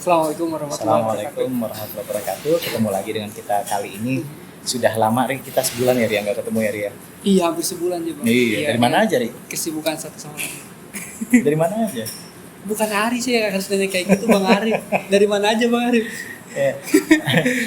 Assalamualaikum warahmatullahi wabarakatuh. Assalamualaikum warahmatullahi wabarakatuh. Ketemu lagi dengan kita kali ini. Sudah lama Ri, kita sebulan ya Ria nggak ketemu ya Ria. Iya, hampir sebulan aja bang. Iya. Dari mana aja Ri? Kesibukan satu sama lain. Dari mana aja? Bukan Ari sih yang harus nanya kayak gitu bang Arif. Dari mana aja bang Arif?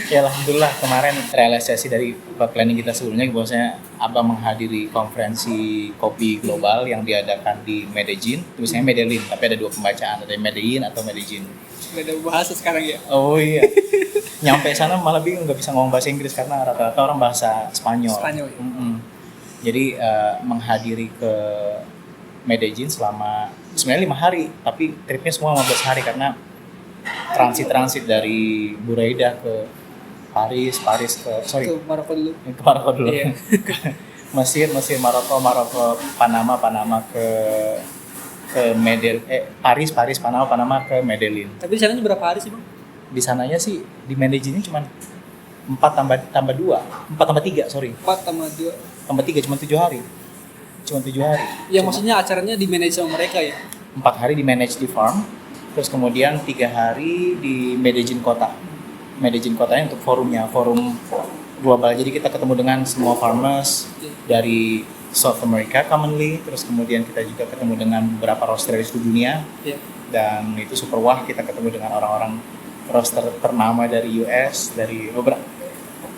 Ya alhamdulillah kemarin realisasi dari planning kita sebelumnya bahwasanya Abang menghadiri konferensi kopi global yang diadakan di Medellin, tulisannya Medellin, tapi ada dua pembacaan, ada Medellin atau Medellin. Beda bahasa sekarang ya. Oh iya. Nyampe sana malah bingung nggak bisa ngomong bahasa Inggris karena rata-rata orang bahasa Spanyol. Spanyol ya. Jadi menghadiri ke Medellin selama sebenarnya 5 hari, tapi tripnya semua 15 hari karena transit dari Buraida ke Paris ke Maroko dulu. Ke Maroko dulu. Iya. Mesir, Maroko, Panama ke Paris, Panama ke Medellin. Tapi di sana berapa hari sih bang? Di sananya sih di Medellin cuma 4 tambah 2, 4 tambah 3, sorry. 4 tambah 2. Tambah 3 cuma 7 hari. Ya maksudnya acaranya di manage sama mereka ya? 4 hari di manage di farm, terus kemudian 3 hari di Medellin kota. Medellin kotanya untuk forum global. Jadi kita ketemu dengan semua farmers dari South America commonly, terus kemudian kita juga ketemu dengan beberapa roaster dari seluruh dunia. Dan itu super wah, kita ketemu dengan orang-orang roaster ternama dari US, dari beberapa.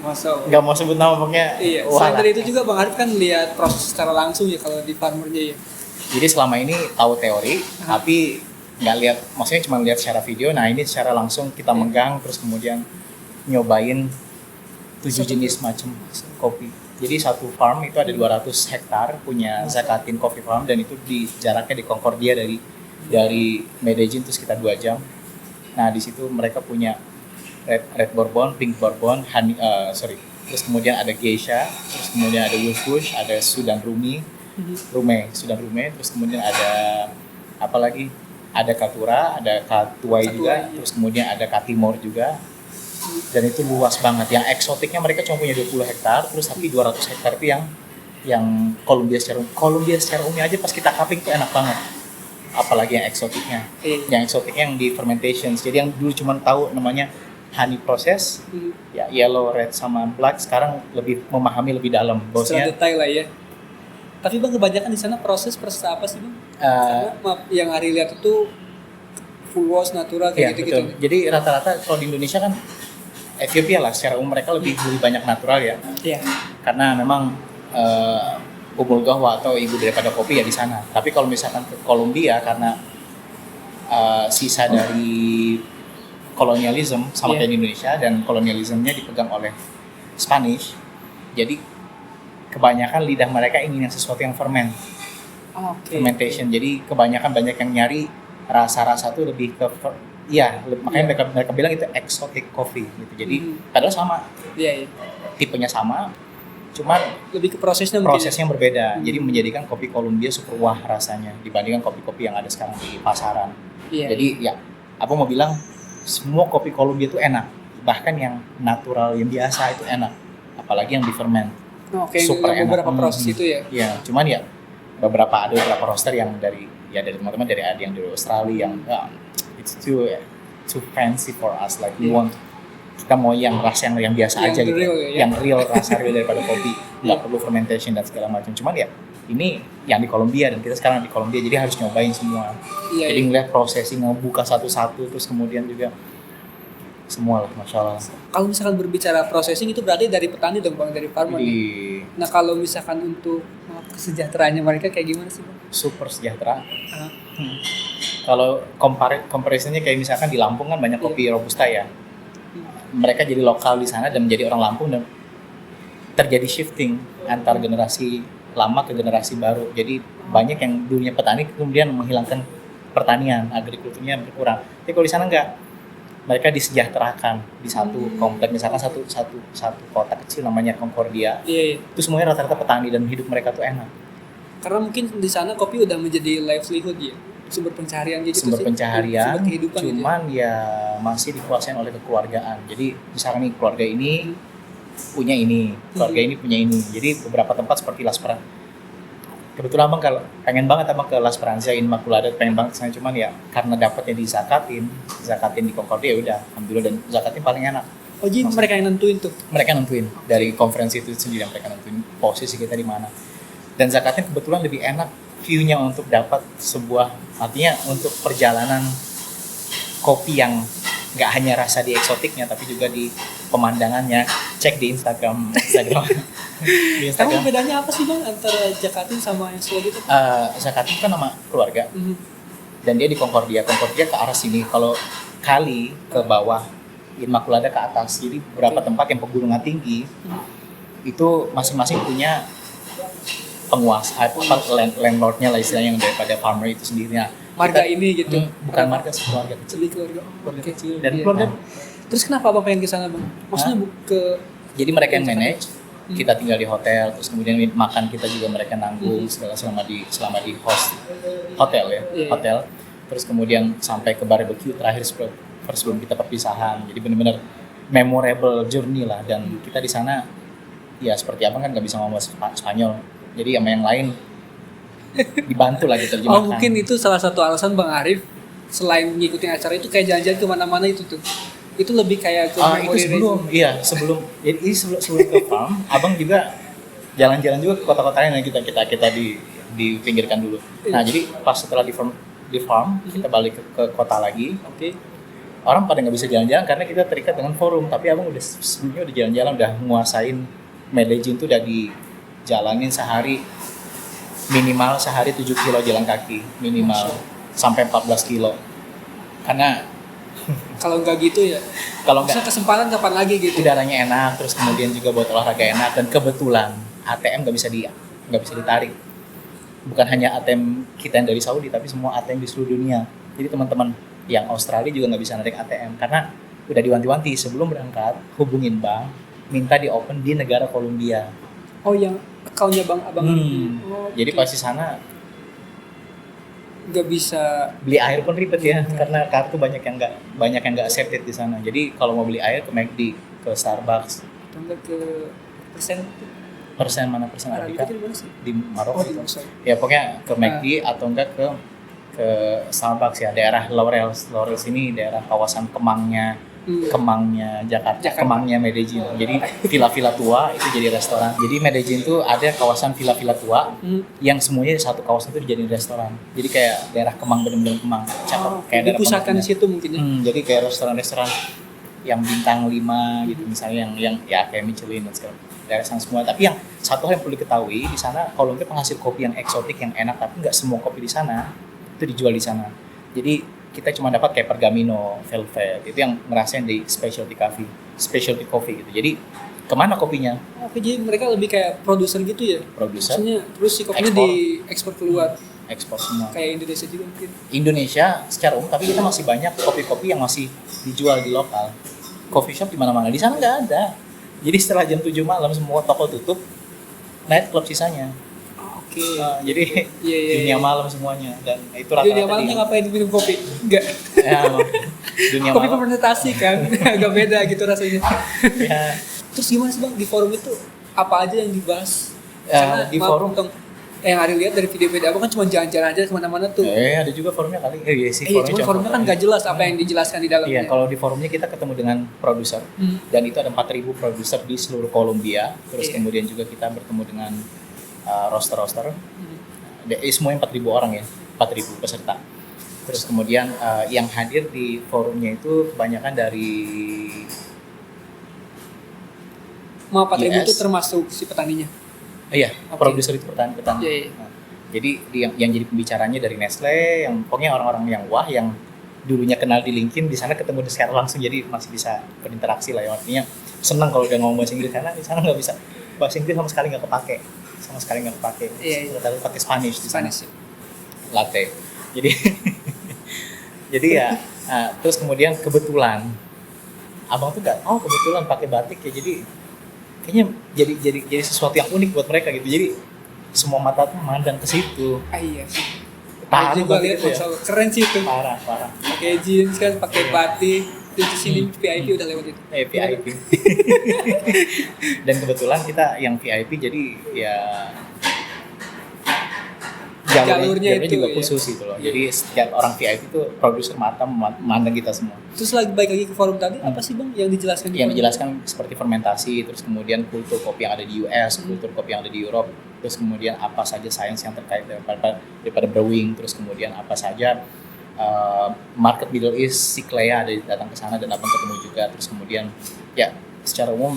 Nggak mau sebut nama pokoknya. Iya. Selain dari itu juga Bang Arif kan lihat proses secara langsung ya kalau di farmernya ya. Jadi selama ini tahu teori, tapi nggak lihat, maksudnya cuma lihat secara video. Nah ini secara langsung kita megang, terus kemudian nyobain 7 jenis macam kopi. Jadi satu farm itu ada 200 hektar punya Zakatin Coffee Farm, dan itu di jaraknya di Concordia dari Medellin itu sekitar 2 jam. Nah di situ mereka punya red bourbon, pink bourbon, terus kemudian ada geisha, terus kemudian ada Wolfbush, ada Sudan Rumi, terus kemudian ada apa lagi? Ada Katura, ada Katuai juga, terus kemudian ada Katimor juga. Dan itu luas banget. Yang eksotiknya mereka cuma punya 20 hektar, terus tapi 200 hektar itu yang Colombia secara umum aja pas kita cupping tuh enak banget. Apalagi yang eksotiknya. Yang eksotiknya yang di fermentation. Jadi yang dulu cuma tahu namanya honey process, ya yellow, red sama black, sekarang lebih memahami lebih dalam. Secara detail lah ya. Tapi bang kebanyakan di sana proses apa sih bang? Yang Ari lihat itu full wash natural kayak gitu. Betul. Jadi rata-rata kalau di Indonesia kan Ethiopia lah secara umum mereka lebih banyak natural ya. Iya. Karena memang umul gahwa atau ibu daripada kopi ya di sana. Tapi kalau misalkan ke Kolombia karena sisa dari kolonialisme sama kayak di Indonesia, dan kolonialismenya dipegang oleh Spanish. Jadi kebanyakan lidah mereka ingin yang sesuatu yang fermentation. Jadi kebanyakan banyak yang nyari rasa-rasa tuh lebih ke makanya mereka bilang itu exotic coffee gitu. Jadi padahal sama. Tipenya sama, cuman lebih ke prosesnya berbeda. Jadi menjadikan kopi Kolombia super wah rasanya dibandingkan kopi-kopi yang ada sekarang di pasaran. Jadi ya, aku mau bilang semua kopi Kolombia itu enak. Bahkan yang natural yang biasa itu enak. Apalagi yang di ferment. Super enak. Beberapa proses itu ya. Iya, cuman ya ada beberapa roaster yang dari teman-teman dari ada yang dari Australia yang it's too fancy for us, like kita mau yang rasa yang biasa yang aja gitu. Yang real, rasa real daripada kopi. Nggak perlu fermentation dan segala macam. Cuman ya ini yang di Kolombia, dan kita sekarang di Kolombia jadi harus nyobain semua. Jadi ngeliat prosesing, ngebuka satu-satu, terus kemudian juga semua lah, Masya Allah. Kalau misalkan berbicara processing itu berarti dari petani dong bang, dari farmer. Nah kalau misalkan untuk kesejahteraannya mereka kayak gimana sih bang? Super sejahtera. Kalau comparisonnya kayak misalkan di Lampung kan banyak kopi Robusta ya. Mereka jadi lokal di sana dan menjadi orang Lampung, dan terjadi shifting antar generasi lama ke generasi baru. Jadi banyak yang dulunya petani kemudian menghilangkan pertanian, agrikulturnya berkurang. Tapi kalau di sana enggak. Mereka disejahterakan di satu komplek, misalkan satu kota kecil namanya Concordia. Itu semuanya rata-rata petani dan hidup mereka tuh enak. Karena mungkin di sana kopi udah menjadi livelihood ya, sumber pencaharian gitu. Sumber pencaharian, cuman gitu. Ya masih dikuasain oleh kekeluargaan. Jadi misalkan nih keluarga ini punya ini, keluarga ini punya ini. Jadi beberapa tempat seperti Las kebetulan abang kalau pengen banget abang ke Las Francia Immaculada, pengen banget sana, cuman ya karena dapatnya di Zakatin di Concordia, udah alhamdulillah, dan Zakatin paling enak. Oh jadi mereka yang nentuin tuh. Mereka nentuin dari konferensi itu sendiri, mereka nentuin posisi kita di mana. Dan Zakatin kebetulan lebih enak view-nya untuk dapat sebuah, artinya untuk perjalanan kopi yang nggak hanya rasa di eksotiknya tapi juga di pemandangannya. Cek di Instagram. Di Emang bedanya apa sih bang antara Zakatin sama yang Slow gitu? Zakatin kan nama keluarga, dan dia di Concordia ke arah sini. Kalau kali ke bawah, Immaculada ke atas. Jadi beberapa tempat yang pegunungan tinggi itu masing-masing punya penguasa, landlordnya lah istilahnya, yang daripada farmer itu sendiri. Nah, Marga ini gitu. Bukan marga, keluarga kecil. Jadi keluarga. Keluarga Oke. kecil. Dan Iya. keluarga. Terus kenapa abang pengen ke sana bang? Maksudnya ke Jadi mereka yang manage, kita tinggal di hotel, terus kemudian makan kita juga mereka nanggung segala selama di host hotel ya, Iya. hotel. Terus kemudian sampai ke barbecue terakhir sebelum kita perpisahan. Jadi benar-benar memorable journey lah. Dan kita di sana ya seperti abang kan nggak bisa ngomong Spanyol, jadi sama yang lain dibantu lah diterjemahkan. Oh mungkin itu salah satu alasan Bang Arif selain ngikutin acara itu kayak jalan-jalan kemana-mana itu tuh. Itu lebih kayak ke Itu sebelum jadi ini sebelum ke farm, abang juga jalan-jalan juga ke kota-kota lain yang kita dipinggirkan dulu. Nah jadi pas setelah di farm kita balik ke kota lagi. Oke. Orang pada nggak bisa jalan-jalan karena kita terikat dengan forum, tapi abang udah sebelumnya udah jalan-jalan, udah nguasain Medellin tuh, udah dijalanin minimal sehari 7 kilo jalan kaki minimal sampai 14 kilo. Karena Kalau nggak gitu ya. kalau nggak, Maksudnya kesempatan kapan lagi gitu. udaranya enak, terus kemudian juga buat olahraga enak, dan kebetulan ATM nggak bisa ditarik. Bukan hanya ATM kita yang dari Saudi, tapi semua ATM di seluruh dunia. Jadi teman-teman yang Australia juga nggak bisa narik ATM karena udah diwanti-wanti sebelum berangkat, hubungin bank, minta di open di negara Kolombia. Oh yang account-nya Bang Abang. Oh, Jadi pas di sana nggak bisa. beli air pun ribet ya, karena kartu banyak yang nggak accepted di sana. Jadi kalau mau beli air ke McD, ke Starbucks. Atau nggak ke persen. Persen Arabica Itu di mana sih? di Maroko. Oh di Longsor. Ya pokoknya ke McD atau enggak ke Starbucks ya, daerah Laurel sini, daerah kawasan Kemangnya Jakarta, Kemangnya Medellin. Jadi villa-villa tua itu jadi restoran. Jadi Medellin tuh ada kawasan villa-villa tua yang semuanya di satu kawasan itu dijadiin restoran. Jadi kayak daerah Kemang, bener-bener Kemang. Cakep. Kayak daerah Dipusatkan di Kemang. situ mungkin ya. Jadi kayak restoran-restoran yang bintang 5 gitu misalnya, yang ya kayak Michelin dan segala daerah sana semua. Tapi yang satu hal yang perlu diketahui di sana, Kolombia penghasil kopi yang eksotik, yang enak, tapi nggak semua kopi di sana itu dijual di sana. Jadi kita cuma dapat kayak Pergamino, Velvet, itu yang ngerasain di specialty coffee gitu. Jadi kemana kopinya? Oke, jadi mereka lebih kayak produser gitu ya. Produser, Maksudnya terus si kopinya Ekspor. diekspor keluar ekspor semua. kayak Indonesia juga mungkin. Indonesia secara umum, tapi kita masih banyak kopi-kopi yang masih dijual di lokal. Coffee shop di mana-mana, di sana nggak ada. Jadi setelah jam 7 malam semua toko tutup, night club sisanya. Oke. Jadi Iya. dunia malam semuanya, dan itu rata-rata Dunia malamnya ngapain minum kopi? Enggak. Ya, dunia Kopi malam. fermentasi kan, agak beda gitu rasanya. Ya, Terus gimana sih Bang di forum itu apa aja yang dibahas? di forum yang Ari lihat dari video-video Abang kan cuma jalan-jalan aja kemana-mana tuh. ada juga forumnya kali. Iya sih, Iya, cuma forumnya kan nggak jelas apa yang dijelaskan di dalamnya. Iya, kalau di forumnya kita ketemu dengan produser, dan itu ada 4.000 produser di seluruh Kolombia. Terus Iya. kemudian juga kita bertemu dengan roster-roster. Semuanya 4.000 orang ya, 4.000 peserta. Terus kemudian yang hadir di forumnya itu kebanyakan dari Mau 4.000 Yes. itu termasuk si petaninya. iya, Oke. produser itu petani. Iya, iya. Nah, jadi yang jadi pembicaranya dari Nestle, yang pokoknya orang-orang yang wah, yang dulunya kenal di LinkedIn, di sana ketemu secara langsung, jadi masih bisa berinteraksi lah ya. Artinya senang kalau udah ngomong bahasa Inggris, karena di sana nggak bisa bahasa Inggris sama sekali nggak kepake. Iya. Tapi pakai Spanish di sana. Spanish. Latte. Jadi jadi ya terus kemudian kebetulan abang tuh nggak tahu kebetulan pakai batik ya, jadi kayaknya jadi sesuatu yang unik buat mereka gitu. Jadi semua mata tuh memandang ke situ. Iya sih. Parah Juga banget lihat itu ya. Masya Allah, keren sih itu. Parah. Pakai jeans kan, pakai batik, terus di sini VIP udah lewat itu. VIP. Dan kebetulan kita yang VIP, jadi ya jalurnya itu juga ya. khusus gitu loh. Jadi setiap orang VIP itu produser mata memandang kita semua. Terus lagi baik lagi ke forum tadi, apa sih Bang yang dijelaskan? Yang dijelaskan seperti fermentasi, terus kemudian kultur kopi yang ada di US, kultur kopi yang ada di Europe, terus kemudian apa saja sains yang terkait daripada brewing, terus kemudian apa saja market Middle East, si Clea ada datang ke sana dan abang ketemu juga, terus kemudian ya secara umum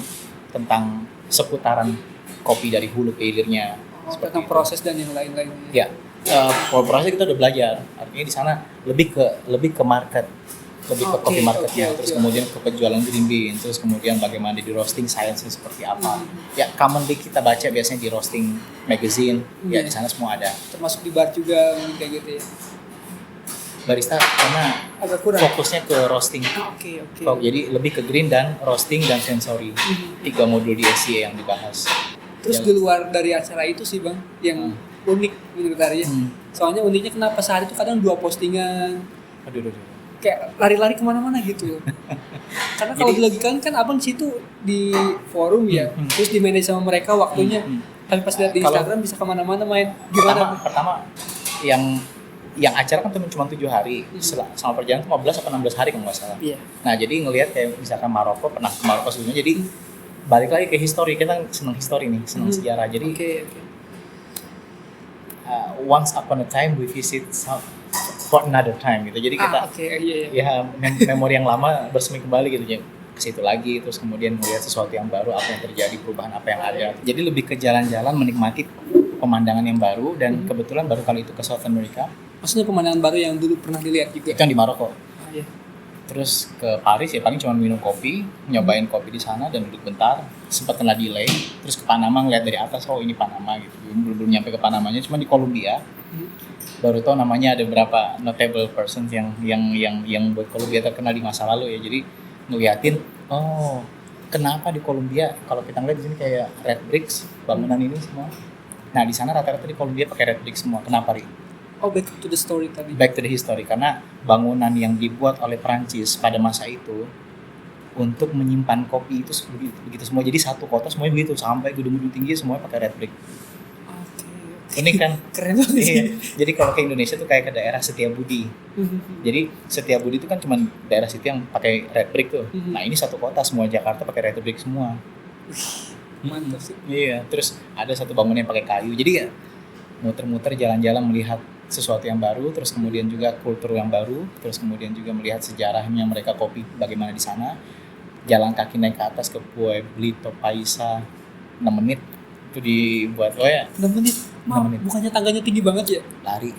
tentang seputaran kopi dari hulu ke hilirnya. Tentang proses dan yang lain-lainnya. Ya, proses kita udah belajar. Artinya di sana lebih ke market, lebih ke kopi marketnya, terus kemudian ke penjualan green bean, terus kemudian bagaimana di roasting science seperti apa. Ya, commonly kita baca biasanya di roasting magazine. Ya di sana semua ada. Termasuk di bar juga kayak gitu ya. Barista karena agak kurang fokusnya ke roasting. Oke. Jadi lebih ke green dan roasting dan sensory. 3 modul di SCA yang dibahas. Terus di luar dari acara itu sih Bang, yang unik menurut Arya. Soalnya uniknya kenapa sehari itu kadang 2 postingan. Aduh. Kayak lari-lari kemana-mana gitu. Karena kalau dilogikakan kan abang di situ di forum ya, terus di manage sama mereka waktunya. Tapi pas lihat di Instagram bisa kemana-mana main. Gimana? Pertama yang acara kan cuma 7 hari, sama perjalanan 15 atau 16 hari kalau nggak salah. Iya. Nah jadi ngelihat kayak misalkan Maroko, pernah ke Maroko sebelumnya, jadi balik lagi ke history, kita senang history nih, senang sejarah. Jadi once upon a time we visit for another time gitu. Jadi kita ya memori yang lama bersemi kembali gitu ya, ke situ lagi, terus kemudian melihat sesuatu yang baru, apa yang terjadi, perubahan apa yang ada. Jadi lebih ke jalan-jalan menikmati pemandangan yang baru, dan kebetulan baru kali itu ke South America. Maksudnya pemandangan baru yang dulu pernah dilihat juga? Itu yang di Maroko. Iya. Terus ke Paris ya paling cuma minum kopi, nyobain kopi di sana dan duduk bentar, sempat kena delay. Terus ke Panama ngeliat dari atas, oh ini Panama gitu. Belum nyampe ke Panamanya, cuma di Kolombia. Baru tahu namanya ada beberapa notable persons yang buat Kolombia terkenal di masa lalu ya. Jadi ngeliatin, oh kenapa di Kolombia kalau kita ngeliat di sini kayak red bricks bangunan ini semua. Nah di sana rata-rata di Kolombia pakai red bricks semua. Kenapa Ri? Oh, back to the story tadi. Back to the history, karena bangunan yang dibuat oleh Prancis pada masa itu untuk menyimpan kopi itu begitu semua. Jadi satu kota semuanya begitu, sampai gedung-gedung tinggi semuanya pakai red brick. Ini kan keren banget. Iya. Jadi kalau ke Indonesia tuh kayak ke daerah Setiabudi. Jadi Setiabudi itu kan cuma daerah situ yang pakai red brick tuh. Nah ini satu kota semua Jakarta pakai red brick semua. Mantap sih. Iya. Terus ada satu bangunan yang pakai kayu. Jadi ya muter-muter jalan-jalan melihat sesuatu yang baru, terus kemudian juga kultur yang baru, terus kemudian juga melihat sejarahnya mereka kopi bagaimana di sana. Jalan kaki naik ke atas ke Pueblito Paisa 6 menit itu dibuat ya. 6 menit. Bukannya tangganya tinggi banget ya? Lari.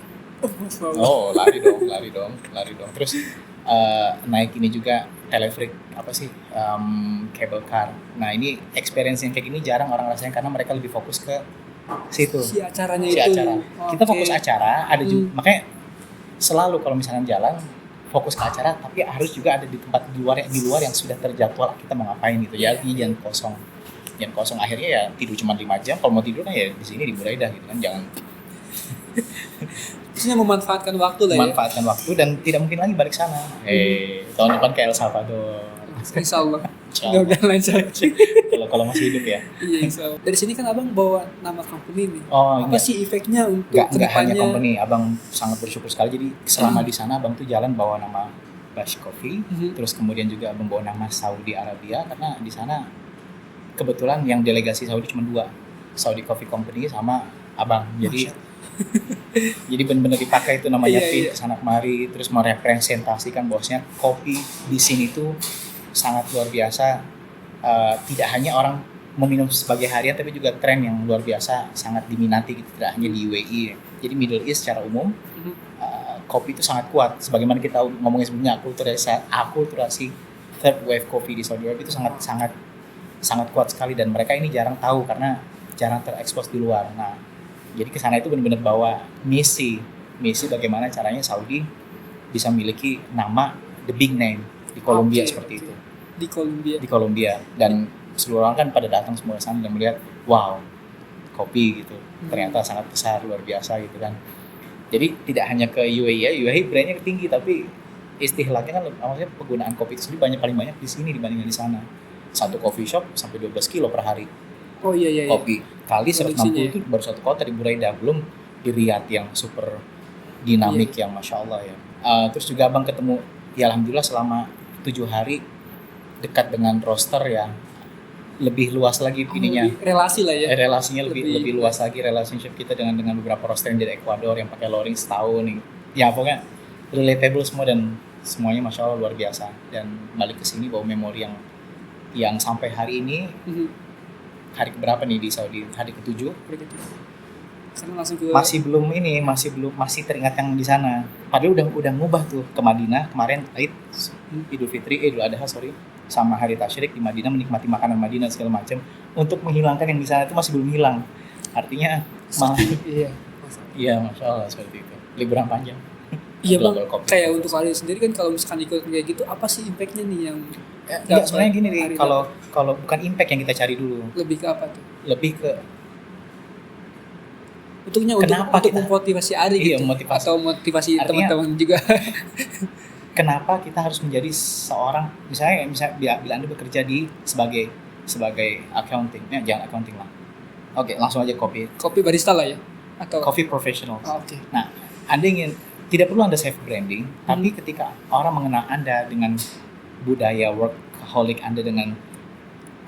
Oh, lari dong. Terus naik ini juga teleferik cable car. Nah, ini experience yang kayak gini jarang orang rasain karena mereka lebih fokus ke situ. Si acaranya itu. Acara. Kita fokus acara, ada juga makanya selalu kalau misalnya jalan fokus ke acara, tapi harus juga ada di tempat di luar yang sudah terjadwal kita mau ngapain gitu. Jadi jangan kosong akhirnya ya tidur cuma 5 jam. Kalau mau tidur kan ya di sini di Buraidah gitu kan, jangan. Maksudnya memanfaatkan waktu lah ya. Memanfaatkan waktu dan tidak mungkin lagi balik sana. Tahun depan ke El Salvador. Insyaallah. Mudah-mudahan lancar. Kalau masih hidup ya. Iya, insyaallah. Dari sini kan abang bawa nama company nih. Oh, apa sih efeknya untuk nggak hanya company, abang sangat bersyukur sekali. Jadi selama di sana abang tuh jalan bawa nama Bash Coffee, terus kemudian juga abang bawa nama Saudi Arabia karena di sana kebetulan yang delegasi Saudi cuma 2, Saudi Coffee Company sama abang. Jadi jadi benar-benar dipakai itu namanya fit kesana kemari, terus merepresentasikan bahwasanya kopi di sini tuh sangat luar biasa. Tidak hanya orang meminum sebagai harian, tapi juga tren yang luar biasa sangat diminati gitu, tidak hanya di UAE. Jadi Middle East secara umum kopi itu sangat kuat. Sebagaimana kita ngomongin sebelumnya, akulturasi third wave kopi di Saudi Arabia itu sangat kuat sekali, dan mereka ini jarang tahu karena jarang terekspos di luar. Nah, jadi ke sana itu benar-benar bawa misi bagaimana caranya Saudi bisa memiliki nama the big name di Kolombia seperti itu. Di Kolombia dan seluruh orang kan pada datang semua sana dan melihat wow kopi gitu ternyata sangat besar luar biasa gitu kan. Jadi tidak hanya ke UAE brandnya tinggi, tapi istilahnya kan maksudnya penggunaan kopi itu sendiri paling banyak di sini dibandingkan di sana. Satu coffee shop sampai 12 kilo per hari. Oh iya. Kopi kali 160 itu baru satu kota di Buraidah, belum di Riyadh yang super dinamik yang Masya Allah ya. Terus juga abang ketemu, ya alhamdulillah selama 7 hari dekat dengan roster ya, lebih luas lagi ininya. Relasi lah ya. Relasinya lebih luas lagi, relationship kita dengan beberapa roster yang dari Ekuador yang pakai Loring setahun nih. Ya pokoknya relatable semua dan semuanya Masya Allah luar biasa. Dan balik ke sini bawa memori yang sampai hari ini, hari keberapa nih di Saudi? Hari ke-7. Karena langsung ke masih teringat yang di sana. Padahal udah ngubah tuh ke Madinah kemarin Idul Adha sama hari tasyrik di Madinah, menikmati makanan Madinah segala macam untuk menghilangkan yang di sana itu masih belum hilang. Artinya malah iya Masya Allah seperti itu. Liburan panjang. Iya Bang, kayak untuk kalian sendiri kan kalau misalkan ikut kayak gitu, apa sih impactnya nih yang enggak, sebenarnya gini nih, kalau bukan impact yang kita cari dulu. Lebih ke apa tuh? Lebih ke untuk memotivasi Ari gitu, atau motivasi teman-teman juga. Kenapa kita harus menjadi seorang, misalnya bila Anda bekerja sebagai accounting, jangan accounting lah. Oke, langsung aja kopi barista lah ya, atau coffee professional. Oke. Nah, Anda tidak perlu Anda self branding, tapi ketika orang mengenal Anda dengan budaya workaholic Anda, dengan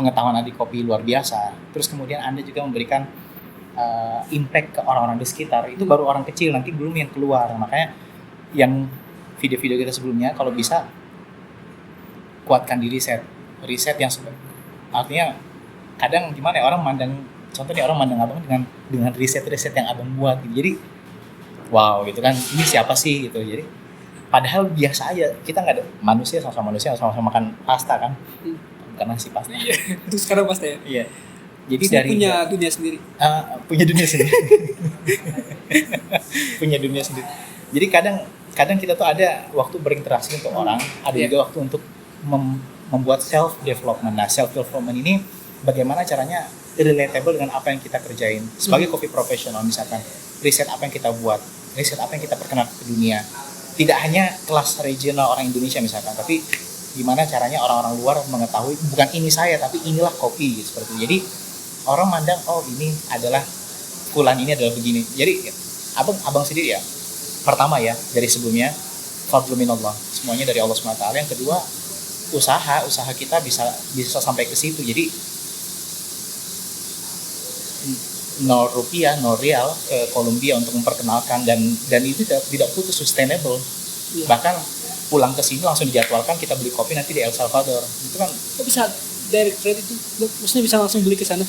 pengetahuan Anda di kopi luar biasa, terus kemudian Anda juga memberikan impact ke orang-orang di sekitar, itu baru orang kecil, nanti belum yang keluar. Makanya yang video-video kita sebelumnya, kalau bisa kuatkan di riset yang artinya kadang gimana ya, orang mandang abang dengan riset yang abang buat gitu. Jadi wow gitu kan, ini siapa sih gitu. Jadi padahal biasa aja, kita nggak ada manusia sama makan pasta kan, bukan nasi pasta. Itu sekarang pasta ya. Iya. Jadi dari punya dunia sendiri. Punya dunia sendiri. Jadi kadang kita tuh ada waktu berinteraksi untuk orang, ada juga waktu untuk membuat self development. Nah, self development ini bagaimana caranya relatable dengan apa yang kita kerjain sebagai coffee professional. Misalkan riset apa yang kita buat, riset apa yang kita perkenalkan ke dunia. Tidak hanya kelas regional orang Indonesia misalkan, tapi gimana caranya orang-orang luar mengetahui bukan ini saya, tapi inilah kopi gitu, seperti itu. Jadi orang mandang, oh ini adalah fulan, ini adalah begini. Jadi abang sendiri ya, pertama ya dari sebelumnya fadlu minallah, semuanya dari Allah SWT. Yang kedua, usaha kita bisa sampai ke situ. Jadi 0 rupiah, 0 rial ke Kolombia untuk memperkenalkan, dan itu tidak putus, sustainable. Bahkan pulang ke sini langsung dijadwalkan kita beli kopi nanti di El Salvador. Itu kan kok bisa direct trade itu? Maksudnya bisa langsung beli ke sana?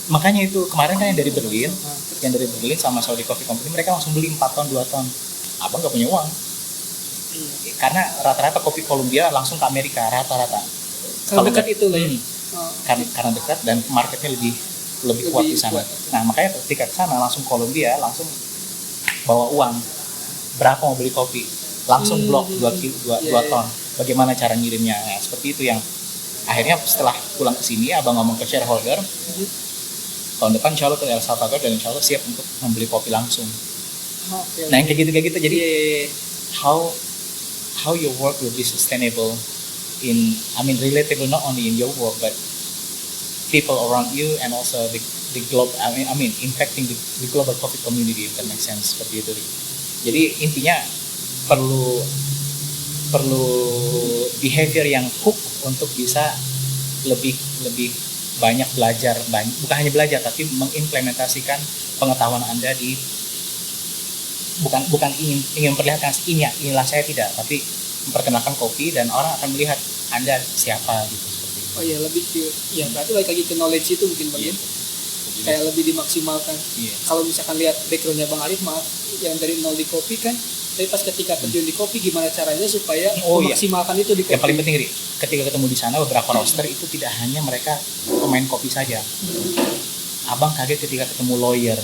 Makanya itu kemarin kan yang dari Berlin sama Saudi Coffee Company, mereka langsung beli 4 ton, 2 ton. Abang gak punya uang. Karena rata-rata kopi Kolombia langsung ke Amerika, rata-rata. Kalau dekat itu lah ya. Karena dekat dan marketnya lebih kuat di sana. Nah, makanya ketika ke sana langsung Kolombia, langsung bawa uang. Berapa mau beli kopi? Langsung blok 2 ton. Bagaimana cara ngirimnya? Nah, seperti itu yang akhirnya setelah pulang ke sini abang ngomong ke shareholder, tahun depan insya Allah ke El Salvador dan insya Allah siap untuk membeli kopi langsung. Nah, yang kayak gitu. Jadi how your work will be sustainable relatable not only in your work but people around you and also the global, impacting the global coffee community, if that makes sense, seperti itu. Jadi intinya perlu behavior yang hook untuk bisa lebih banyak belajar, bukan hanya belajar tapi mengimplementasikan pengetahuan Anda bukan ingin memperlihatkan inilah saya, tidak, tapi memperkenalkan kopi dan orang akan melihat Anda siapa gitu, seperti itu. Oh iya, lebih berarti balik lagi ke knowledge itu mungkin Bang. Kayak lebih dimaksimalkan. Kalau misalkan lihat backgroundnya Bang Arif, maaf, yang dari nol di kopi kan, tapi pas ketika terjun di kopi gimana caranya supaya memaksimalkan itu di kopi. Yang paling penting ketika ketemu di sana beberapa roaster itu tidak hanya mereka pemain kopi saja. Abang kaget ketika ketemu lawyer.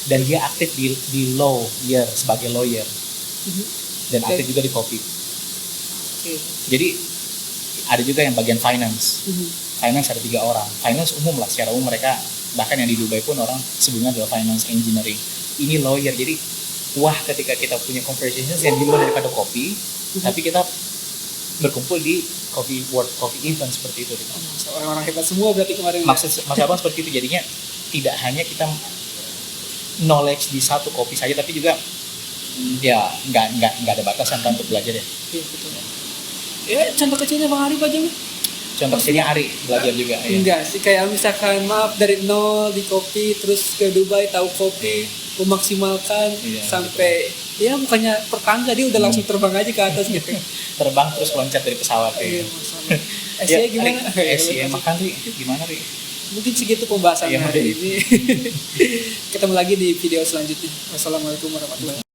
Dan dia aktif di law year sebagai lawyer. Dan aktif juga di kopi. Jadi ada juga yang bagian finance. Finance ada 3 orang. Finance umum lah, secara umum mereka, bahkan yang di Dubai pun orang sebelumnya adalah finance engineering. Ini lawyer. Jadi ketika kita punya conversations yang di luar daripada kopi, tapi kita berkumpul di World Coffee Event seperti itu. Orang-orang hebat semua berarti kemarin. Maksud abang seperti itu, jadinya tidak hanya kita knowledge di satu kopi saja, tapi juga ya nggak ada batasan kan untuk belajar ya. Iya betul. Ya contoh kecilnya Bang Arif aja nih. Contoh sini Ari belajar juga ya. Enggak sih, kayak misalkan maaf dari nol di kopi terus ke Dubai tahu kopi, memaksimalkan sampai ya bukannya pertangga dia udah langsung terbang aja ke atas gitu. Terbang terus loncat dari pesawat Iya ya. masalah. SCA gimana? SCA makan Ri, gimana Ri? Mungkin segitu pembahasan Iya, hari ini. Ketemu lagi di video selanjutnya. Wassalamualaikum warahmatullahi wabarakatuh.